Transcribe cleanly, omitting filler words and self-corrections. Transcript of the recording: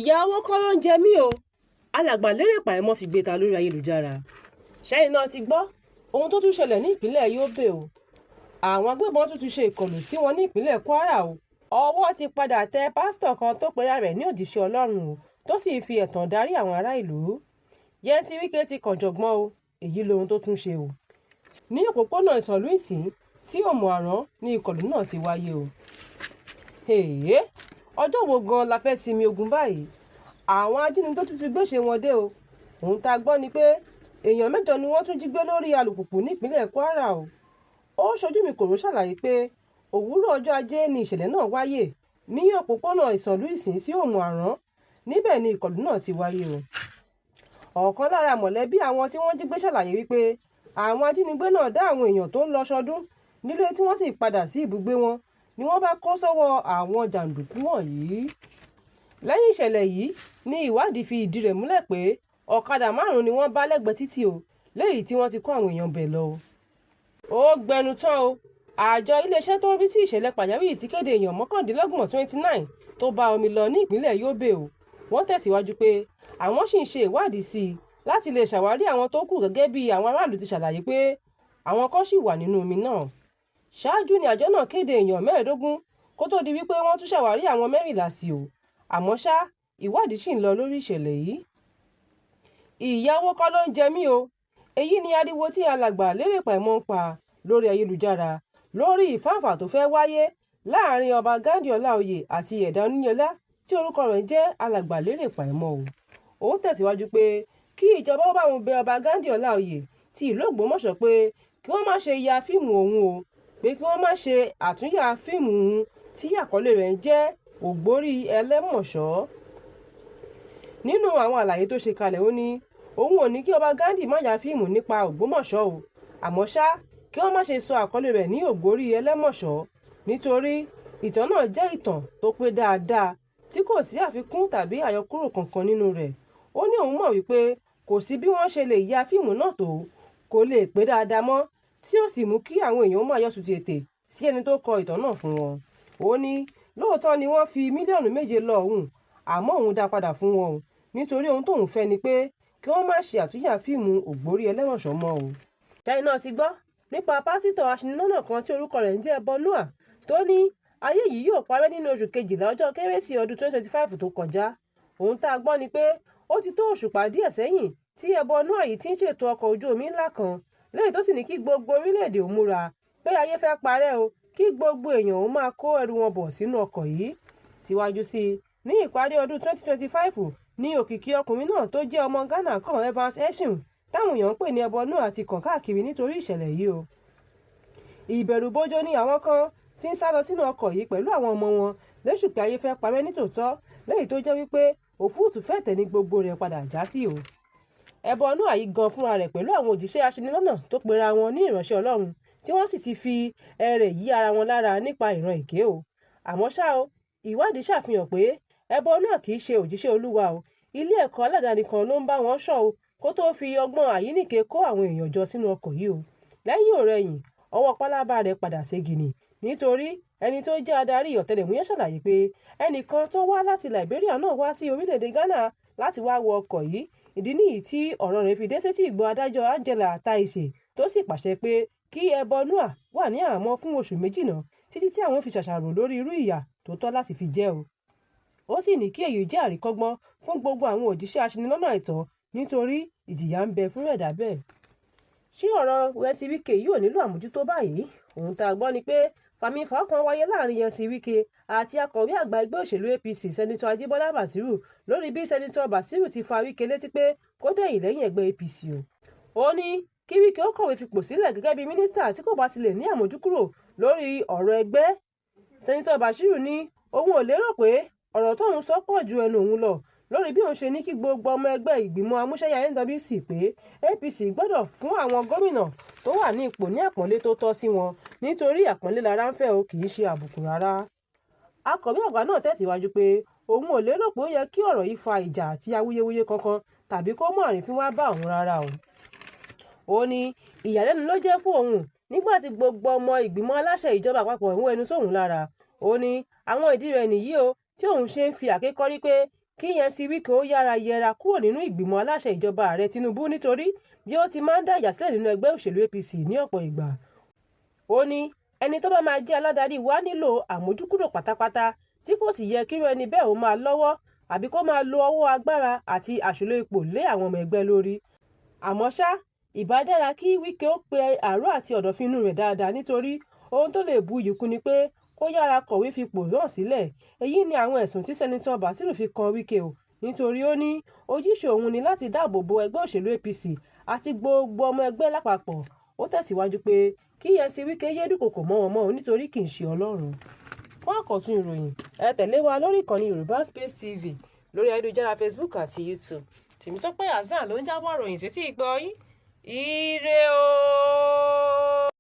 ìyà owó kọ́ ló ń jẹ mí o, alàgbà Lérè Pàímọ́ fi gbé ta lórí ayélujára. ṣẹ́yìn náà ti gbọ́ ohun tó tún ṣẹlẹ̀ ní ìpínlẹ̀ Yobe o. Àwọn agbébọn tún ti ṣe ìkọlù sí wọn ní ìpínlẹ̀ Kwara o. Ọwọ́ ti padà tẹ pásítọ̀ kan tó pera rẹ̀ ní òjíṣẹ́ Ọlọ́run o, tó sì fi ẹ̀tàn darí àwọn ará ìlú. Yẹmí Wike ti kànjọ̀gbọ́n o, èyí lohun tó tún ṣe o. Ní òpópónà Ìsànlú Ìsìn sí Òmù-àrán ni ìkọlù náà ti wáyé o. Ọjọ́ wo gan la fẹ́ sinmi ogun báyìí? Àwọn ajínigbé tún ti gbéṣẹ́ wọn dé o. Ohun tá a gbọ́ ni pé èèyàn 8 ni wọ́n tún jí gbé lórí alùpùpù nípínlẹ̀ Kwara o. Ó ṣojú mi kòró ṣàlàyé pé òwúrọ̀ ọjọ́ ajé ni ìṣẹ̀lẹ̀ náà wáyé ní òpópónà Ìsànlú Ìsìn sí Òmù-àrán. Níbẹ̀ ni ìkọlù náà ti wáyé o. Ọ̀kan lára mọ̀lẹ́bí àwọn tí wọ́n jí gbé ṣàlàyé wípé àwọn ajínigbé náà dá àwọn èèyàn tó ń lọ ṣọdún nílé tí wọ́n sì padà sí ibùgbé wọn ni wọ́n bá kó sọ́wọ́ àwọn jàǹdùkú wọ̀nyí. Lẹ́yìn ìṣẹ̀lẹ̀ yìí ni ìwádìí fi ìdí rẹ̀ múlẹ̀ pé ọ̀kadà 5 ni wọ́n bá lẹ́gbẹ̀ẹ́ títì o, léyìí tí wọ́n ti kó àwọn èèyàn bẹ̀ lọ o. Ó gbẹnu tán o. Àjọ iléeṣẹ́ tó ń rí sí ìṣẹ̀lẹ̀ pàjáwìrì sì kéde èèyàn 29 tó bá omi lọ ní ìpínlẹ̀ Yobe o. Wọ́n tẹ̀síwájú pé àwọn sì ń ṣe ìwádìí sí i láti lè ṣàwárí àwọn tó kù, gẹ́gẹ́ bí àwọn aráàlú ti ṣàlàyé pé àwọn kan sì wà nínú omi náà. Ṣáájú ni àjọ náà kéde èèyàn 15 kó tó di wípé wọ́n tún ṣàwárí àwọn 14 sí o. Àmọ́ ṣá, ìwádìí sì ń lọ lórí ìṣẹ̀lẹ̀ yìí. Ìyà owó kọ́ ló ń jẹ mí o. Èyí ni ariwo tí alàgbà Lérè Pàímọ́ ń pa lórí ayélujára lórí ìfáǹfà tó fẹ́ wáyé láàrin ọba Ghandi Ọláoyè àti Ẹ̀dà Oníyọlá tí orúkọ rẹ̀ jẹ́ alàgbà Lérè Pàímọ́ o. Ó tẹ̀síwájú pé kí ìjọba ó bá wọn bẹ ọba Ghandi Ọláoyè ti ìlú Ògbómọ̀ṣọ́ pé kí wọ́n má ṣe ya fíìmù òun o, pé kí wọ́n má ṣe àtúnyà fíìmù òun tí àkọlé rẹ̀ jẹ́ Ògbórí Ẹlẹ́mọ̀ṣọ́. Nínú àwọn àlàyé tó ṣe kalẹ̀, ó ní òun ò ní kí ọba Ghandi má ya fíìmù nípa Ògbómọ̀ṣọ́ o, àmọ́ ṣá kí wọ́n má ṣe sọ àkọlé rẹ̀ ní Ògbórí Ẹlẹ́mọ̀ṣọ́, nítorí ìtàn náà jẹ́ ìtàn tó pé dáadáa tí kò sí àfikún tàbí àyọkúrò kankan nínú rẹ̀. Ó ní òun mọ̀ wípé kò sí bí wọ́n ṣe lè ya fíìmù náà tó kò lè pé dáadáa mọ́, tí ó sì mú kí àwọn èèyàn máa yọ̀ sùtìtè sí ẹni tó kọ ìtàn náà fún wọn. Ó ní lóòótọ́ ni wọ́n fi mílíọ̀nù 7 lọ òun, àmọ́ òun dá padà fún wọn o, nítorí ohun tóun fẹ́ ni pé kí wọ́n má ṣe àtúnyà fíìmù Ògbórí Ẹlẹ́mọ̀ṣọ́ mọ́ o. ṣẹ́yìn náà ti gbọ́ nípa pásítọ̀ aṣinilọ́nà kan tí orúkọ rẹ̀ ń jẹ́ Ẹbọ Noah tó ní ayé yìí yóò parẹ́ nínú oṣù kejìlá ọjọ́ kérésì ọdún 2025 tó kọjá. Ohun tá a gbọ́ ni pé ó ti tó òṣùpá díẹ̀ sẹ́yìn tí Ẹbọ Noah yìí ti ń ṣètò ọkọ̀ ojú omi ńlá kan, lẹ́yìn tó sì ní kí gbogbo orílẹ̀-èdè ó múra pé ayé fẹ́ parẹ́ o, kí gbogbo èèyàn ó máa kó ẹrù wọn bọ̀ sínú ọkọ̀ yìí. Síwájú sí i, ní ìparí ọdún 2025 ní òkìkí ọkùnrin náà tó jẹ́ ọmọ Ghana kan Evans Eshun táwọn èèyàn ń pè ní Ẹbọ Noah ti kàn káàkiri nítorí ìṣẹ̀lẹ̀ yìí o. Ìbẹ̀rùbojo ni àwọn kan fi ń sá lọ sínú ọkọ̀ yìí pẹ̀lú àwọn ọmọ wọn léṣù pé ayé fẹ́ parẹ́ nítòótọ́, lẹ́yìn tó jẹ́ wípé òfúùtù fẹ̀tẹ̀ ní gbogbo rẹ̀ padà já sí o. Ẹbọ Noah yìí gan fúnra rẹ̀ pẹ̀lú àwọn òjíṣẹ́ aṣinilọ́nà tó pera wọn ní ìránṣẹ́ Ọlọ́run tí wọ́n sì ti fi ẹrẹ̀ yí ara wọn lára nípa ìran èké o. Àmọ́ ṣá o, ìwádìí ṣàfihàn pé Ẹbọ Noah kì í ṣe òjíṣẹ́ Olúwa o. Ilé ẹ̀kọ́ aládàáni kan ló ń bá wọn ṣọ́ o kó tó fi ọgbọ́n àyíníke kó àwọn èèyàn jọ sínú ọkọ̀ yìí o. Lẹ́yìn ọ̀rẹyìn, ọwọ́ pálábá rẹ̀ padà ségi ni, nítorí ẹni tó jẹ́ adarí ọ̀tẹlẹ̀múyẹ́ ṣàlàyé pé ẹnìkan tó wá láti Liberia náà wá sí orílẹ̀-èdè Ghana láti wá wọ ọkọ̀ yìí. Ìdí nìyí tí ọ̀rọ̀ rẹ̀ fi dé sétí ìgbọ́ adájọ́ Angela Taise tó sì pàṣẹ pé kí Ẹbọ Noah wà ní àhámọ́ fún oṣù 2 náà títí tí àwọn fi ṣàṣàrò lórí irú ìyà tó tọ́ láti fi jẹ o. Ó sì ní kí èyí jẹ́ àríkọ́gbọ́n fún gbogbo àwọn òjíṣẹ́ aṣinilọ́nà ẹ̀tọ́, nítorí ìjìyà ń bẹ fún ẹ̀dá bẹ́ẹ̀. Ṣé ọ̀rọ̀ Yẹmí Wike yóò nílò àmójútó báyìí? Ohun tá a gbọ́ ni pé fàmìfà kan wáyé láàrin Yẹmí Wike àti akọ̀wé àgbà ẹgbẹ́ òṣèlú APC sẹ́nitọ́ Ajíbọ́lá Bàsírù lórí bí sẹ́nitọ́ Bàsírù ti fa Wike létí pé kó dẹ̀yìn lẹ́yìn ẹgbẹ́ APC o. Ó ní kí Wike ó kọ̀wé fipò sílẹ̀ gẹ́gẹ́ bí mínísítà tí kò bá ti lè ní àmójúkúrò lórí ọ̀rọ̀ ẹgbẹ́. Sẹ́nitọ́ Bàsírù ní òun ò lérò pé ọ̀rọ̀ tóun sọ pọ̀ ju ẹnu òun lọ lórí bí òun ṣe ní kí gbogbo ọmọ ẹgbẹ́ ìgbìmọ̀ amúṣẹ́yà NWC pé APC gbọ́dọ̀ fún àwọn gómìnà tó wà ní ipò ní àpọ́nlé tó tọ́ sí wọn, nítorí àpọ́nlé lára ń fẹ́ o, kì í ṣe àbùkù rárá. Akọ̀wé àgbà náà tẹ̀síwájú pé òun ò lérò pé ó yẹ kí ọ̀rọ̀ yìí fa ìjà àti awuyewuye kankan tàbí kó mú àrífín wá bá òun rárá o. Ó ní ìyàlẹ́nu ló jẹ́ fún òun nígbà tí gbogbo ọmọ ìgbìmọ̀ aláṣẹ ìjọba àpapọ̀ ń wẹnu sóhun lára. Ó ní àwọn ìdí rẹ̀ nìyí o tí òun ṣe ń fi àkékọ́rí pé kí Yẹmí Wike ó yára yẹra kúrò nínú ìgbìmọ̀ aláṣẹ ìjọba ààrẹ Tinubu nítorí bí ó ti máa ń dá ìjà sílẹ̀ nínú ẹgbẹ́ òṣèlú APC ní ọ̀pọ̀ ìgbà. Ó ní ẹni tó bá máa jẹ́ aládarí wa nílò àmójúkúrò pátápátá tí kò sì yẹ kírú ẹni bẹ́ẹ̀ ó máa lọ́wọ́ àbí kó máa lo ọwọ́ agbára àti àṣìlò ipò lé àwọn ọmọ ẹgbẹ́ lórí. Àmọ́ ṣá, ìbá dára kí Wike ó pe àárò àti ọ̀dọ̀fínú rẹ̀ dáadáa nítorí ohun tó lè bu iyì kún ni pé kó yára kọ̀wé fipò náà sílẹ̀. Èyí ni àwọn ẹ̀sùn tí sẹ́nitọ́ Basiru fi kan Wike o nítorí ó ní ojúṣe òun ni láti dáàbò bo ẹgbẹ́ òṣèlú APC àti gbogbo ọmọ ẹgbẹ́ lápapọ̀. Ó tẹ̀síwájú pé kí Yẹmí Wike yé dúnkòokò mọ́ wọn mọ́ o nítorí kì í ṣe Ọlọ́run. Fún àkọ́tún ìròyìn ẹ tẹ̀lé wa lórí ìkànnì Yorùbá Space TV lórí ayélujára Facebook àti YouTube. Tèmítọ́pẹ́ Hasan ló ń jábọ̀ ròyìn sétí ìgbọ́ yín. Ire o.